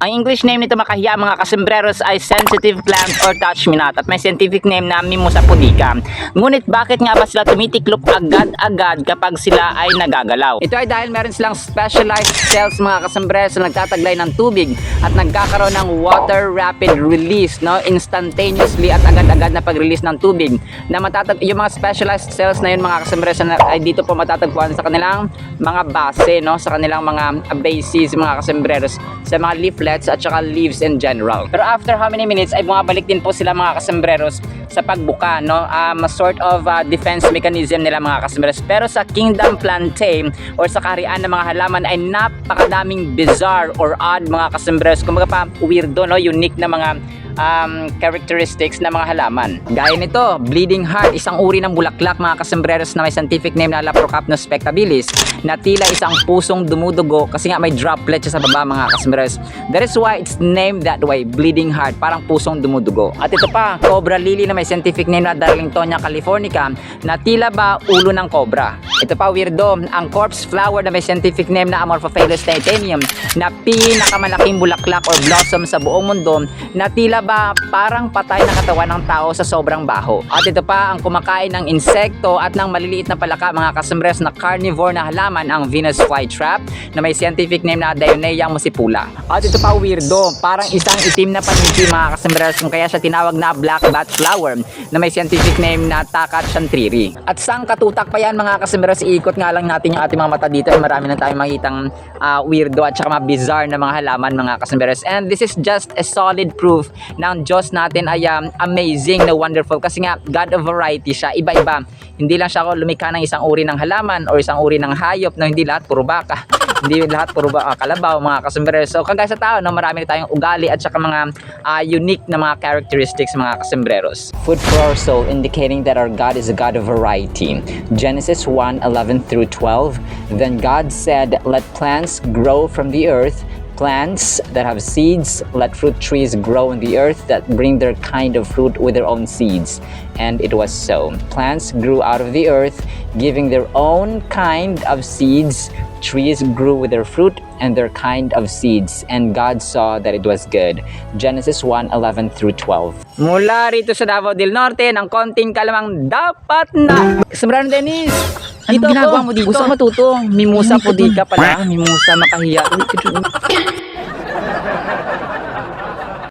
Ang English name nito makahiya mga kasembreros ay sensitive plant or touch me not at may scientific name na Mimosa pudica. Ngunit bakit nga ba sila tumitiklop agad-agad kapag sila ay nagagalaw? Ito ay dahil meron silang specialized cells mga kasembreros na nagtataglay ng tubig at nagkakaroon ng water rapid release, no? Instantaneously at agad-agad na pag-release ng tubig. Na yung mga specialized cells na yun mga kasembreros ay dito po matatagpuan sa kanilang mga base, no? Sa kanilang mga bases mga kasembreros, sa mga leaflets at saka leaves in general. Pero after how many minutes ay bumabalik din po sila mga kasembreros sa pagbuka, no? Sort of defense mechanism nila mga kasembreros. Pero sa kingdom plantae or sa kaharian ng mga halaman ay napakadaming bizarre or odd mga kasembreros. Kumbaga pa weirdo, no? Unique na mga characteristics ng mga halaman. Gaya nito, bleeding heart, isang uri ng bulaklak mga kasembreros na may scientific name na Laprocapnus spectabilis, na tila isang pusong dumudugo kasi nga may droplet siya sa baba mga kasembreros. That is why it's named that way, bleeding heart, parang pusong dumudugo. At ito pa, cobra lily na may scientific name na Darlingtonia californica, na tila ba ulo ng cobra. Ito pa weirdo, ang corpse flower na may scientific name na Amorphophallus titanium, na pinakamalaking bulaklak or blossom sa buong mundo, na tila ba parang patay na katawan ng tao sa sobrang baho. At ito pa, ang kumakain ng insekto at ng maliliit na palaka mga kasembreros na carnivore na halaman, ang Venus flytrap na may scientific name na Dionea muscipula. At ito pa weirdo, parang isang itim na paniki mga kasembreros, kung kaya siya tinawag na black bat flower na may scientific name na Takat chantriri. At sang katutak pa yan mga kasembreros, iikot nga lang natin yung ating mga mata dito ay marami na tayong makitang weirdo at saka mga bizarre na mga halaman mga kasembreros. And this is just a solid proof ng Diyos natin ay amazing na wonderful, kasi nga God of variety siya, iba-iba. Hindi lang siya lumikha ng isang uri ng halaman o isang uri ng hayop, no? Hindi lahat puro baka, hindi lahat puro kalabaw mga kasembreros. So kagaya sa tao, no, marami tayong ugali at saka mga unique na mga characteristics mga kasembreros. Food for our soul, indicating that our God is a God of variety. Genesis 1:11 through 12. Then God said, "Let plants grow from the earth, plants that have seeds, let fruit trees grow in the earth that bring their kind of fruit with their own seeds." And it was so. Plants grew out of the earth, giving their own kind of seeds. Trees grew with their fruit and their kind of seeds. And God saw that it was good. Genesis 1:11 through 12. Mula rito sa Davao del Norte, ng konting kalamang dapat na. Sembrano Dennis! Dito ginagawa mo dito? Gusto ko matuto. Mimosa pudica pala. Mimosa makahiya.